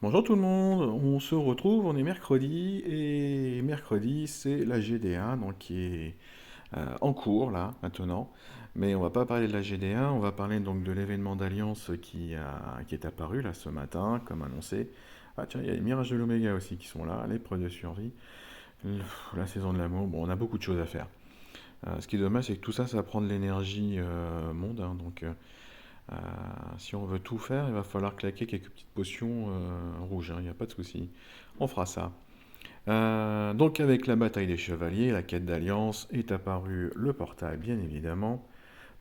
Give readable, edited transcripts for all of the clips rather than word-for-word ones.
Bonjour tout le monde, on se retrouve, on est mercredi et mercredi c'est la GD1 donc qui est en cours là maintenant. Mais on va pas parler de la GD1, on va parler donc de l'événement d'Alliance qui est apparu là ce matin comme annoncé. Ah tiens, il y a les Mirages de l'Oméga aussi qui sont là, l'épreuve de survie, la saison de l'amour, bon on a beaucoup de choses à faire. Ce qui est dommage c'est que tout ça ça prend de l'énergie monde, hein, donc euh, si on veut tout faire, il va falloir claquer quelques petites potions rouges, hein, il n'y a pas de souci. On fera ça. Donc avec la bataille des chevaliers, la quête d'alliance, est apparu le portail, bien évidemment.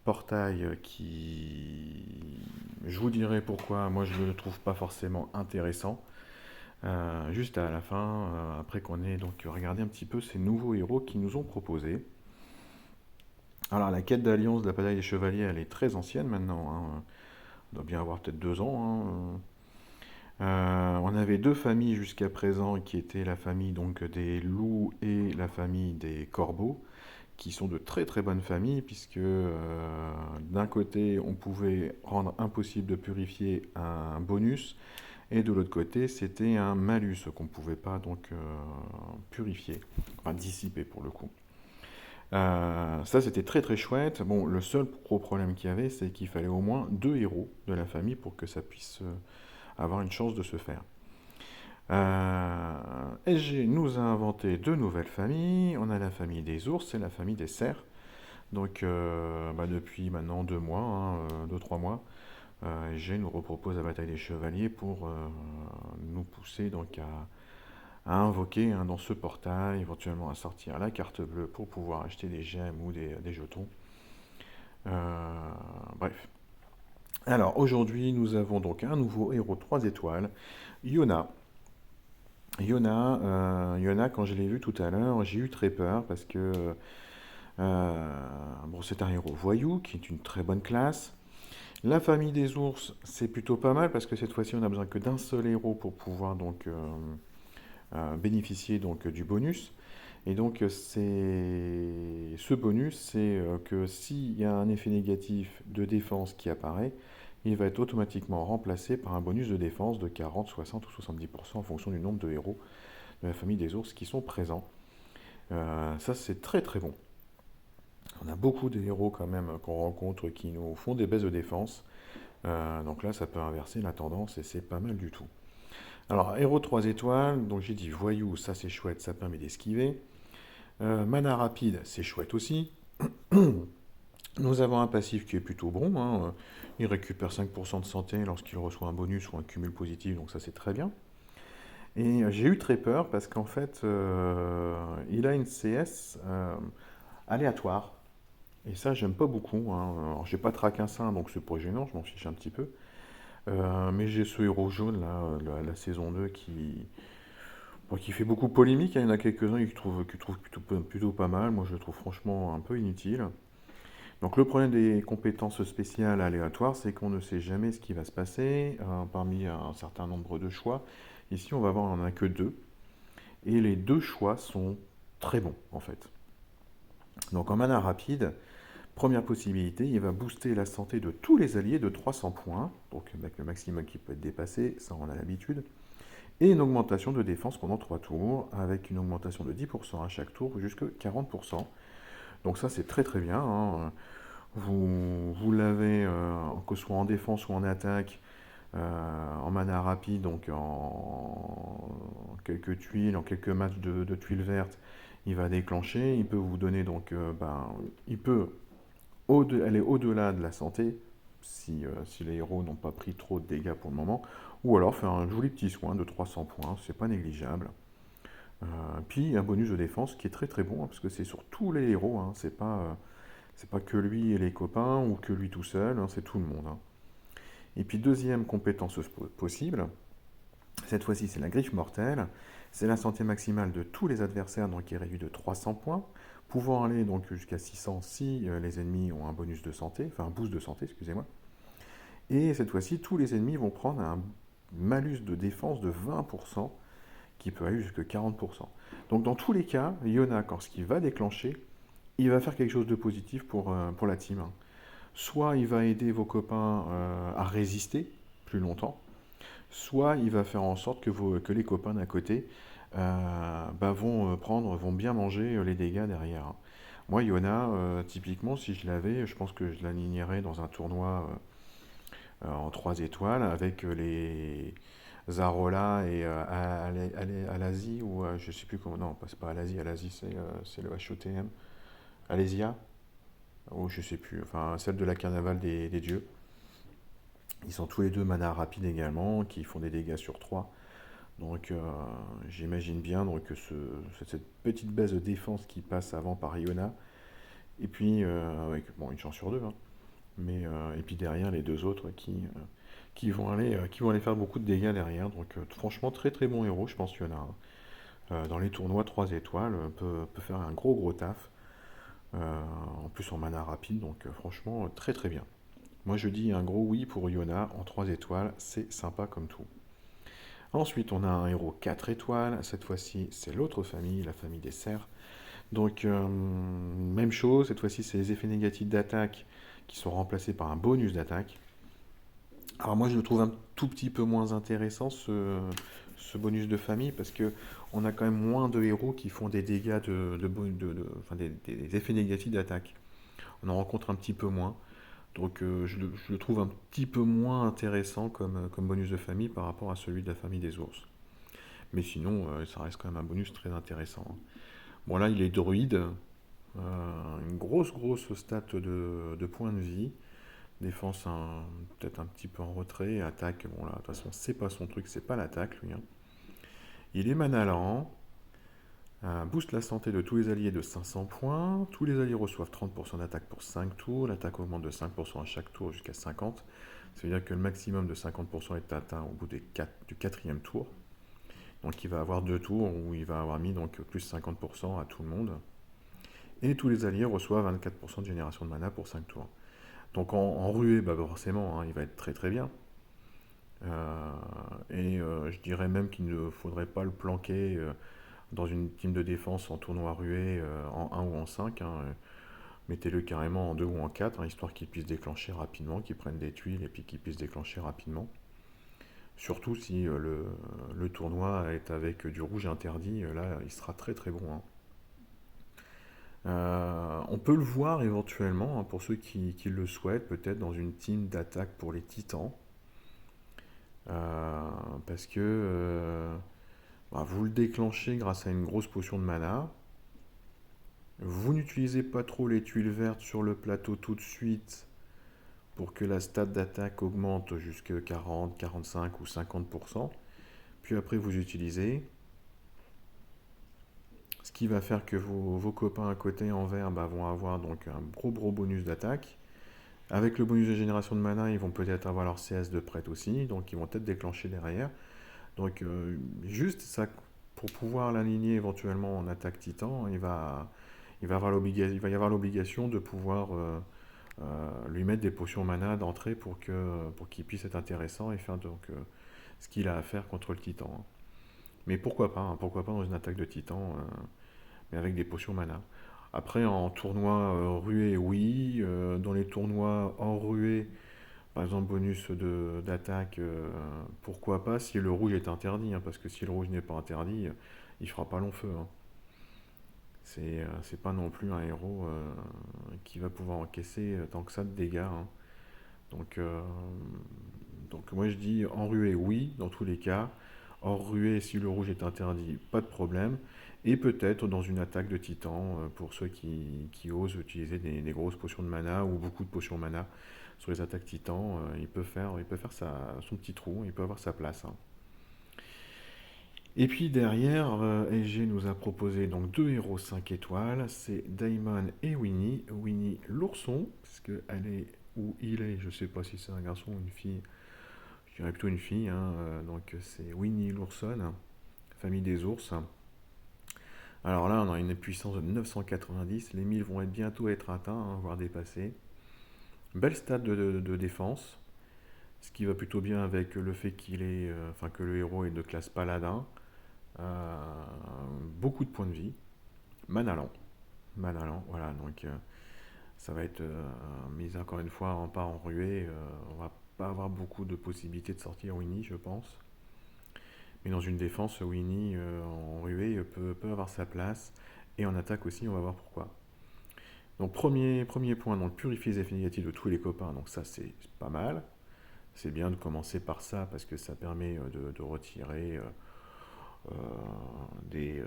Portail qui... Je vous dirai pourquoi, moi je ne le trouve pas forcément intéressant. Juste à la fin, après qu'on ait donc regardé un petit peu ces nouveaux héros qui nous ont proposés. Alors la quête d'alliance de la bataille des chevaliers, elle est très ancienne maintenant, hein. On doit bien avoir peut-être 2 ans, hein. On avait deux familles jusqu'à présent qui étaient la famille donc des loups et la famille des corbeaux, qui sont de très très bonnes familles puisque d'un côté on pouvait rendre impossible de purifier un bonus et de l'autre côté c'était un malus qu'on ne pouvait pas donc purifier, enfin dissiper pour le coup. Ça c'était très très chouette. Bon, le seul gros problème qu'il y avait c'est qu'il fallait au moins deux héros de la famille pour que ça puisse avoir une chance de se faire. SG nous a inventé deux nouvelles familles. On a la famille des ours et la famille des cerfs. Donc, depuis maintenant 2 mois, hein, 2-3 mois, SG nous repropose la bataille des chevaliers pour nous pousser donc à invoquer, hein, dans ce portail, éventuellement à sortir la carte bleue pour pouvoir acheter des gemmes ou des jetons. Bref. Alors aujourd'hui, nous avons donc un nouveau héros 3 étoiles, Yona. Yona, quand je l'ai vu tout à l'heure, j'ai eu très peur parce que bon, c'est un héros voyou qui est une très bonne classe. La famille des ours, c'est plutôt pas mal parce que cette fois-ci, on a besoin que d'un seul héros pour pouvoir donc bénéficier donc du bonus. Et donc ce bonus, c'est que s'il y a un effet négatif de défense qui apparaît, il va être automatiquement remplacé par un bonus de défense de 40, 60 ou 70% en fonction du nombre de héros de la famille des ours qui sont présents. Ça, c'est très très bon. On a beaucoup de héros quand même qu'on rencontre qui nous font des baisses de défense. Donc là, ça peut inverser la tendance et c'est pas mal du tout. Alors, héros 3 étoiles, donc j'ai dit voyou, ça c'est chouette, ça permet d'esquiver. Mana rapide, c'est chouette aussi. Nous avons un passif qui est plutôt bon, hein. Il récupère 5% de santé lorsqu'il reçoit un bonus ou un cumul positif, donc ça c'est très bien. Et j'ai eu très peur parce qu'en fait, il a une CS aléatoire. Et ça, j'aime pas beaucoup, hein. Alors, j'ai pas traqué un sein, donc c'est pas gênant, je m'en fiche un petit peu. Mais j'ai ce héros jaune, là, la saison 2, bon, qui fait beaucoup polémique, hein. Il y en a quelques-uns qui trouvent plutôt pas mal. Moi, je le trouve franchement un peu inutile. Donc, le problème des compétences spéciales aléatoires, c'est qu'on ne sait jamais ce qui va se passer parmi un certain nombre de choix. Ici, on va voir, on n'en a que deux. Et les deux choix sont très bons, en fait. Donc, en mana rapide, première possibilité, il va booster la santé de tous les alliés de 300 points, donc avec le maximum qui peut être dépassé, ça on a l'habitude, et une augmentation de défense pendant 3 tours, avec une augmentation de 10% à chaque tour, jusqu'à 40%. Donc ça c'est très très bien, hein. Vous l'avez, que ce soit en défense ou en attaque, en mana rapide, donc en quelques tuiles, en quelques matchs de tuiles vertes, il va déclencher, il peut vous donner donc, il peut aller au-delà de la santé, si les héros n'ont pas pris trop de dégâts pour le moment, ou alors faire un joli petit soin de 300 points, c'est pas négligeable. Puis un bonus de défense qui est très très bon, hein, parce que c'est sur tous les héros, hein, c'est pas que lui et les copains, ou que lui tout seul, hein, c'est tout le monde, hein. Et puis deuxième compétence possible, cette fois-ci c'est la griffe mortelle, c'est la santé maximale de tous les adversaires, donc qui est réduit de 300 points, pouvant aller donc jusqu'à 600 si les ennemis ont un bonus de santé, enfin un boost de santé, excusez-moi. Et cette fois-ci, tous les ennemis vont prendre un malus de défense de 20% qui peut aller jusqu'à 40%. Donc dans tous les cas, Yona, quand ce qu'il va déclencher, il va faire quelque chose de positif pour la team, hein. Soit il va aider vos copains à résister plus longtemps, soit il va faire en sorte que les copains d'à côté vont bien manger les dégâts derrière, hein. Moi, Yona, typiquement, si je l'avais, je pense que je l'alignerais dans un tournoi en 3 étoiles avec les Zarola et Alazi, ou je sais plus comment, non, c'est pas Alazi c'est le HOTM, Alésia, ou je sais plus, enfin celle de la carnaval des dieux. Ils sont tous les deux mana rapides également, qui font des dégâts sur 3. Donc j'imagine bien donc, cette petite base de défense qui passe avant par Iona, et puis avec bon, une chance sur deux, hein, mais, et puis derrière les deux autres qui vont aller faire beaucoup de dégâts derrière. Donc franchement très très bon héros, je pense Iona, hein. Dans les tournois 3 étoiles, peut faire un gros taf. Euh, En plus en mana rapide, donc franchement très très bien. Moi je dis un gros oui pour Iona en 3 étoiles, c'est sympa comme tout. Ensuite, on a un héros 4 étoiles. Cette fois-ci, c'est l'autre famille, la famille des cerfs. Donc, même chose. Cette fois-ci, c'est les effets négatifs d'attaque qui sont remplacés par un bonus d'attaque. Alors, moi, je le trouve un tout petit peu moins intéressant, ce bonus de famille, parce que on a quand même moins de héros qui font des dégâts enfin, des effets négatifs d'attaque. On en rencontre un petit peu moins. Donc, je le trouve un petit peu moins intéressant comme bonus de famille par rapport à celui de la famille des ours. Mais sinon, ça reste quand même un bonus très intéressant, hein. Bon, là, il est druide. Une grosse stat de points de vie. Défense peut-être un petit peu en retrait. Attaque, bon là, de toute façon, c'est pas son truc, c'est pas l'attaque, lui, hein. Il est mana lent. Booste la santé de tous les alliés de 500 points. Tous les alliés reçoivent 30% d'attaque pour 5 tours. L'attaque augmente de 5% à chaque tour jusqu'à 50. Ça veut dire que le maximum de 50% est atteint au bout du quatrième tour. Donc il va avoir 2 tours où il va avoir mis donc plus 50% à tout le monde. Et tous les alliés reçoivent 24% de génération de mana pour 5 tours. Donc en ruée, bah forcément, hein, il va être très très bien. Euh, je dirais même qu'il ne faudrait pas le planquer dans une team de défense en tournoi ruée en 1 ou en 5, hein. Mettez-le carrément en 2 ou en 4, hein, histoire qu'il puisse déclencher rapidement, qu'il prenne des tuiles et puis qu'il puisse déclencher rapidement. Surtout si le tournoi est avec du rouge interdit, là il sera très très bon, hein. On peut le voir éventuellement, hein, pour ceux qui le souhaitent, peut-être dans une team d'attaque pour les titans. Euh, Parce que bah, vous le déclenchez grâce à une grosse potion de mana. Vous n'utilisez pas trop les tuiles vertes sur le plateau tout de suite pour que la stat d'attaque augmente jusqu'à 40, 45 ou 50%. Puis après vous utilisez. Ce qui va faire que vos copains à côté en vert bah, vont avoir donc un gros bonus d'attaque. Avec le bonus de génération de mana, ils vont peut-être avoir leur CS de prête aussi, donc ils vont peut-être déclencher derrière. Donc juste ça, pour pouvoir l'aligner éventuellement en attaque titan, il va y avoir l'obligation de pouvoir lui mettre des potions mana d'entrée pour qu'il puisse être intéressant et faire donc ce qu'il a à faire contre le titan, hein. Mais pourquoi pas, hein, pourquoi pas dans une attaque de titan, mais avec des potions mana. Après, en tournoi ruée, oui. Dans les tournois hors ruée, par exemple, d'attaque, pourquoi pas si le rouge est interdit, hein, parce que si le rouge n'est pas interdit, il fera pas long feu, hein. C'est pas non plus un héros qui va pouvoir encaisser tant que ça de dégâts, hein. Donc, euh, donc moi je dis en ruée, oui, dans tous les cas. Hors ruée, si le rouge est interdit, pas de problème. Et peut-être dans une attaque de titan, pour ceux qui osent utiliser des grosses potions de mana ou beaucoup de potions de mana sur les attaques titans, il peut faire son petit trou, il peut avoir sa place, hein. Et puis derrière, SG nous a proposé donc 2 héros 5 étoiles, c'est Daimon et Winnie. Winnie l'ourson, parce qu'elle est où il est, je sais pas si c'est un garçon ou une fille, je dirais plutôt une fille, hein, donc c'est Winnie l'oursonne, famille des ours. Alors là, on a une puissance de 990, les 1000 vont bientôt être atteints, hein, voire dépassés. Belle stat de défense, ce qui va plutôt bien avec le fait enfin que le héros est de classe paladin. Euh, Beaucoup de points de vie, mana lent, voilà, donc ça va être mis encore une fois en pas en ruée, on va pas avoir beaucoup de possibilités de sortir Winnie, je pense. Mais dans une défense, Winnie en ruée peut avoir sa place. Et en attaque aussi, on va voir pourquoi. Donc premier point, donc purifier les effets négatifs de tous les copains. Donc ça, c'est pas mal. C'est bien de commencer par ça parce que ça permet de retirer euh, des...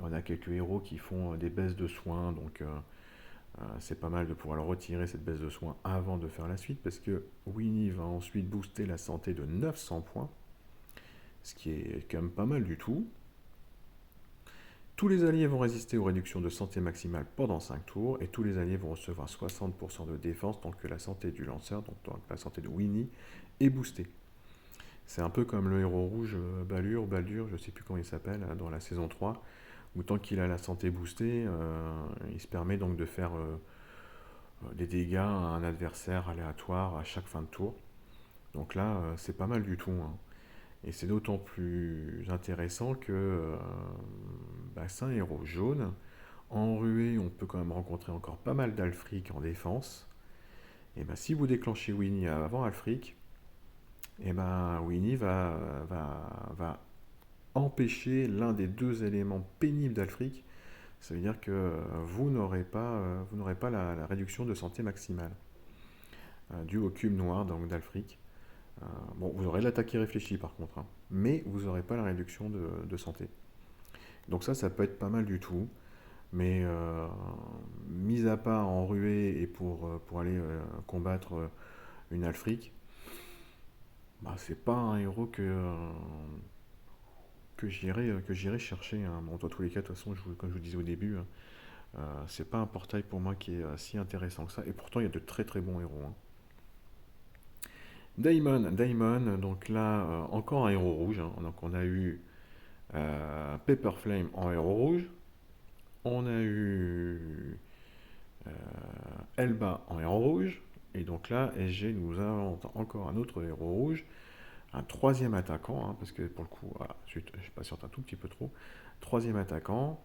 on a quelques héros qui font des baisses de soins, donc c'est pas mal de pouvoir leur retirer cette baisse de soins avant de faire la suite, parce que Winnie va ensuite booster la santé de 900 points, ce qui est quand même pas mal du tout. Tous les alliés vont résister aux réductions de santé maximale pendant 5 tours, et tous les alliés vont recevoir 60% de défense tant que la santé du lanceur, donc la santé de Winnie, est boostée. C'est un peu comme le héros rouge Baldur, je sais plus comment il s'appelle, dans la saison 3, où tant qu'il a la santé boostée, il se permet donc de faire des dégâts à un adversaire aléatoire à chaque fin de tour. Donc là, c'est pas mal du tout, hein. Et c'est d'autant plus intéressant que c'est un héros jaune. En ruée, on peut quand même rencontrer encore pas mal d'Alfric en défense. Et si vous déclenchez Winnie avant Alfric, Winnie va empêcher l'un des deux éléments pénibles d'Alfric. Ça veut dire que vous n'aurez pas la réduction de santé maximale due au cube noir donc d'Alfric. Bon, vous aurez l'attaque irréfléchie par contre, hein, mais vous n'aurez pas la réduction de santé. Donc ça peut être pas mal du tout. Mais mis à part en ruée et pour aller combattre une Alfric, c'est pas un héros que j'irai chercher, hein. Bon, dans tous les cas, de toute façon, comme je vous disais au début, hein, c'est pas un portail pour moi qui est si intéressant que ça. Et pourtant, il y a de très très bons héros, hein. Daemon, donc là, encore un héros rouge, hein. Donc on a eu Pepper Flame en héros rouge. On a eu Elba en héros rouge. Et donc là, SG nous invente encore un autre héros rouge. Un troisième attaquant, hein, parce que pour le coup, voilà, je patiente un tout petit peu trop. Troisième attaquant,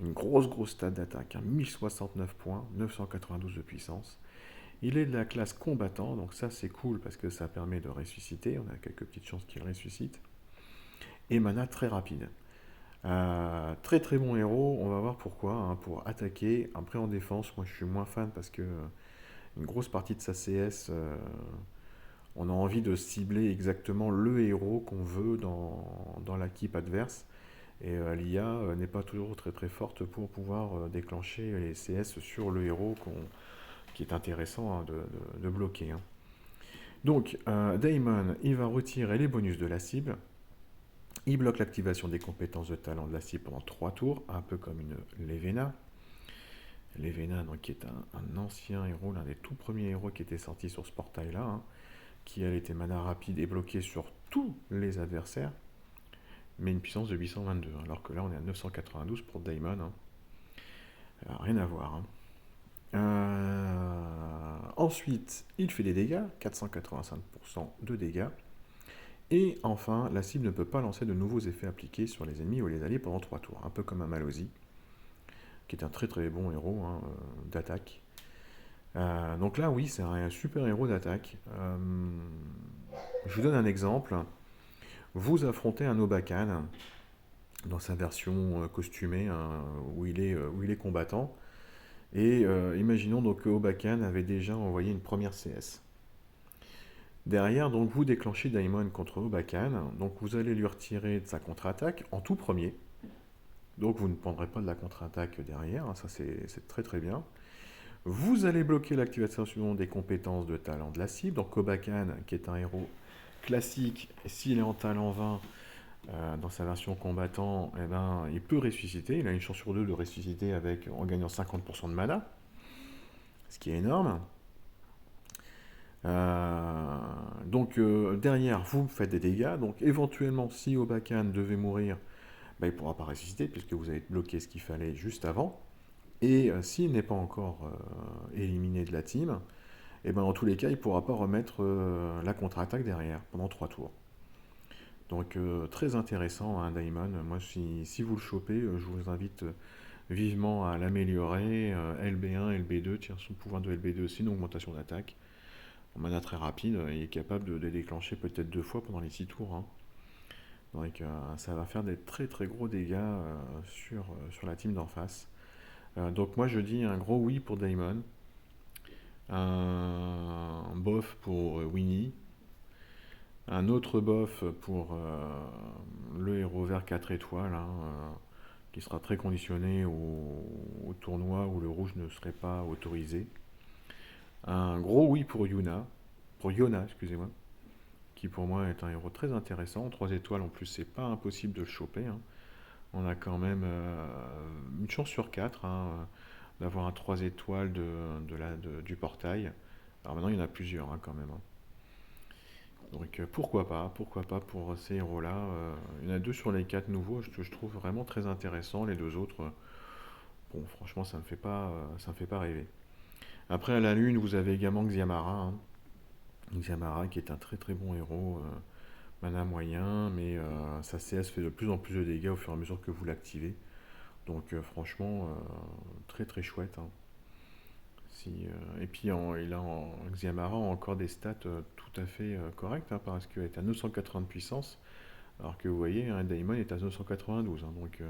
une grosse stat d'attaque, hein, 1069 points, 992 de puissance. Il est de la classe combattant, donc ça c'est cool parce que ça permet de ressusciter, on a quelques petites chances qu'il ressuscite. Et mana très rapide. Très très bon héros, on va voir pourquoi, hein, pour attaquer. Après en défense, moi je suis moins fan parce que une grosse partie de sa CS, on a envie de cibler exactement le héros qu'on veut dans l'équipe adverse. Et l'IA n'est pas toujours très très forte pour pouvoir déclencher les CS sur le héros qui est intéressant, hein, de bloquer, hein. Donc, Daemon, il va retirer les bonus de la cible. Il bloque l'activation des compétences de talent de la cible pendant 3 tours, un peu comme une Levena. Levena, donc, qui est un ancien héros, l'un des tout premiers héros qui était sorti sur ce portail-là, hein, qui elle était mana rapide et bloqué sur tous les adversaires, mais une puissance de 822, alors que là on est à 992 pour Daemon, hein. Rien à voir, hein. Ensuite, il fait des dégâts, 485% de dégâts. Et enfin, la cible ne peut pas lancer de nouveaux effets appliqués sur les ennemis ou les alliés pendant 3 tours, un peu comme un Malozzi, qui est un très très bon héros, hein, d'attaque. Donc là, oui, c'est un super héros d'attaque. Je vous donne un exemple. Vous affrontez un Obakan dans sa version costumée, hein, où il est combattant. Et imaginons donc que Obakan avait déjà envoyé une première CS. Derrière, donc, vous déclenchez Daemon contre Obakan. Donc vous allez lui retirer de sa contre-attaque en tout premier. Donc vous ne prendrez pas de la contre-attaque derrière, hein, ça c'est très très bien. Vous allez bloquer l'activation des compétences de talent de la cible. Donc Obakan, qui est un héros classique, s'il est en talent 20, dans sa version combattant, il peut ressusciter. Il a une chance sur deux de ressusciter en gagnant 50% de mana, ce qui est énorme. Derrière, vous faites des dégâts. Donc éventuellement, si Obakan devait mourir, il ne pourra pas ressusciter puisque vous avez bloqué ce qu'il fallait juste avant. Et s'il n'est pas encore éliminé de la team, dans tous les cas, il ne pourra pas remettre la contre-attaque derrière pendant 3 tours. Donc très intéressant, hein, Daemon. Moi, si vous le chopez, je vous invite vivement à l'améliorer. LB1, LB2, tiens, son pouvoir de LB2, c'est une augmentation d'attaque. en mana très rapide, il est capable de les déclencher peut-être 2 fois pendant les 6 tours, hein. Donc ça va faire des très très gros dégâts sur la team d'en face. Donc moi je dis un gros oui pour Daemon, un bof pour Winnie, un autre bof pour le héros vert 4 étoiles, hein, qui sera très conditionné au tournoi où le rouge ne serait pas autorisé. Un gros oui pour Yona, excusez-moi, qui pour moi est un héros très intéressant. 3 étoiles en plus, c'est pas impossible de le choper, hein. On a quand même une chance sur 4, hein, d'avoir un 3 étoiles du portail. Alors maintenant, il y en a plusieurs, hein, quand même, hein. Donc pourquoi pas pour ces héros-là. Il y en a 2 sur les 4 nouveaux, je trouve vraiment très intéressant. Les 2 autres, bon, franchement, ça me fait pas rêver. Après, à la lune, vous avez également Xiamara, hein. Xiamara qui est un très très bon héros, mana moyen, mais sa CS fait de plus en plus de dégâts au fur et à mesure que vous l'activez. Donc franchement, très très chouette, hein. Et puis Xiamara a encore des stats tout à fait correctes, hein, parce qu'elle est à 980 de puissance, alors que vous voyez, hein, Daemon est à 992, hein. Donc il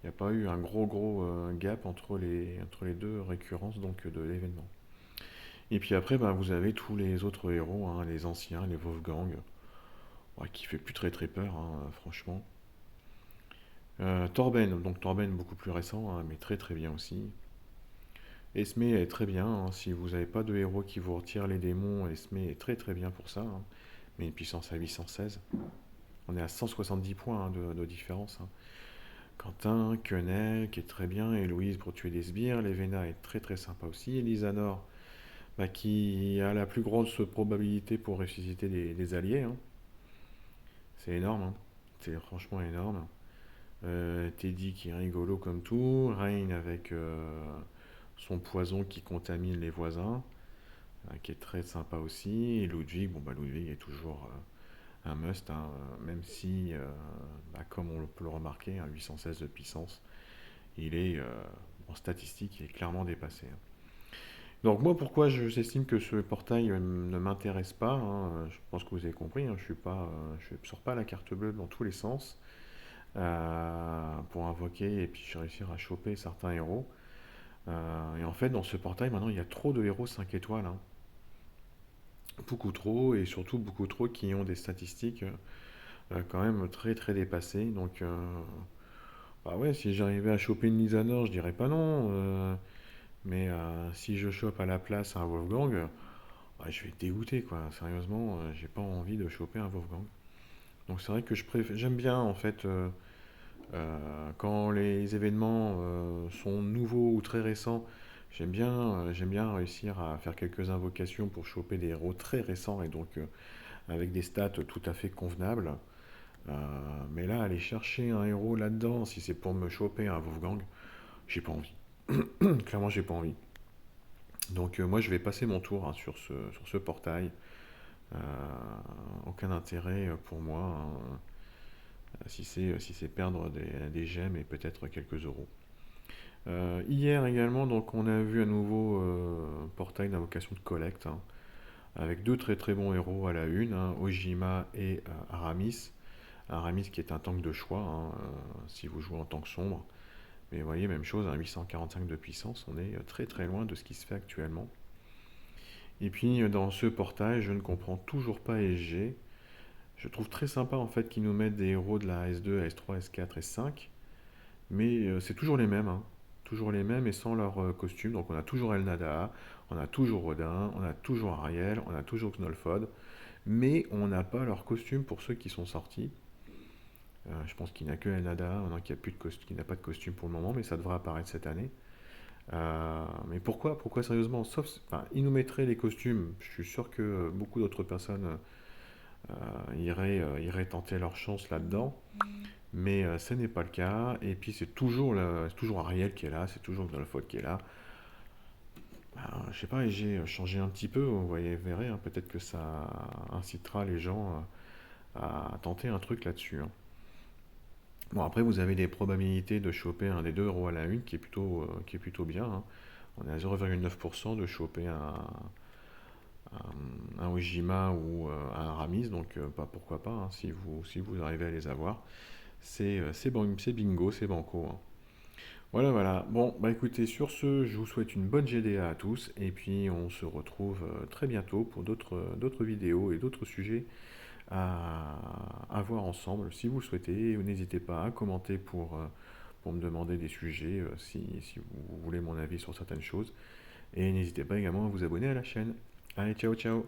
n'y a pas eu un gros gap entre les deux récurrences donc, de l'événement. Et puis après, bah, vous avez tous les autres héros, hein, les anciens, les Wolfgang, ouais, qui fait plus très très peur, hein, franchement. Torben, donc Torben beaucoup plus récent, hein, mais très très bien aussi. Esme est très bien, hein, si vous n'avez pas de héros qui vous retire les démons, Esme est très très bien pour ça, hein. Mais une puissance à 816. On est à 170 points, hein, de différence, hein. Quentin, Quenel, qui est très bien, Héloïse pour tuer des sbires, Levena est très très sympa aussi, Elisanor, bah, qui a la plus grosse probabilité pour ressusciter des alliés, hein. C'est énorme, hein. C'est franchement énorme. Teddy qui est rigolo comme tout, Rain avec son poison qui contamine les voisins, qui est très sympa aussi, et Ludwig, bon bah Ludwig est toujours un must, hein, même si, bah, comme on peut le remarquer, à 816 de puissance, il est en statistique, il est clairement dépassé, hein. Donc moi, pourquoi j'estime que ce portail ne m'intéresse pas, hein, je pense que vous avez compris, hein, je ne sors pas la carte bleue dans tous les sens pour invoquer et puis réussir à choper certains héros. Et en fait, dans ce portail, maintenant, il y a trop de héros 5 étoiles, hein. Beaucoup trop, et surtout beaucoup trop qui ont des statistiques quand même très très dépassées. Donc, bah ouais, si j'arrivais à choper une Lysanor, je dirais pas non. Mais si je chope à la place un Wolfgang, bah, je vais être dégoûté, quoi. Sérieusement, j'ai pas envie de choper un Wolfgang. Donc c'est vrai que j'aime bien en fait quand les événements sont nouveaux ou très récents. J'aime bien réussir à faire quelques invocations pour choper des héros très récents et donc avec des stats tout à fait convenables. Euh, mais là, aller chercher un héros là-dedans, si c'est pour me choper un Wolfgang, j'ai pas envie. Clairement, j'ai pas envie. Donc moi, je vais passer mon tour, hein, sur ce portail. Euh, Aucun intérêt pour moi, hein, si c'est perdre des gemmes et peut-être quelques euros. Hier également, donc on a vu à nouveau portail d'invocation de collecte, hein, avec 2 très très bons héros à la une, hein, Ojima et Aramis. Aramis qui est un tank de choix, hein, si vous jouez en tank sombre. Mais vous voyez, même chose, hein, 845 de puissance, on est très très loin de ce qui se fait actuellement. Et puis dans ce portail, je ne comprends toujours pas SG. Je trouve très sympa en fait qu'ils nous mettent des héros de la S2, S3, S4, S5, mais c'est toujours les mêmes, hein. Toujours les mêmes et sans leur costume. Donc on a toujours Elnada, on a toujours Rodin, on a toujours Ariel, on a toujours Knolfod, mais on n'a pas leur costume pour ceux qui sont sortis. Je pense qu'il n'y a que Elnada, maintenant qui n'a pas de costume pour le moment, mais ça devrait apparaître cette année. Mais pourquoi sérieusement? Sauf, enfin, ils nous mettraient les costumes. Je suis sûr que beaucoup d'autres personnes iraient tenter leur chance là-dedans. Mais ce n'est pas le cas. Et puis c'est toujours Ariel qui est là, c'est toujours Gnolfod qui est là. Je sais pas, j'ai changé un petit peu, vous voyez, verrez, hein, peut-être que ça incitera les gens à tenter un truc là-dessus, hein. Bon, après, vous avez des probabilités de choper un des 2 euros à la une qui est plutôt bien, hein. On est à 0,9% de choper un Ojima ou un Aramis, donc bah, pourquoi pas, hein, si vous arrivez à les avoir. C'est bingo, c'est banco, hein. Voilà, voilà. Bon, bah écoutez, sur ce, je vous souhaite une bonne GDA à tous, et puis on se retrouve très bientôt pour d'autres vidéos et d'autres sujets à voir ensemble. Si vous le souhaitez, n'hésitez pas à commenter pour me demander des sujets si vous voulez mon avis sur certaines choses. Et n'hésitez pas également à vous abonner à la chaîne. Allez, ciao, ciao!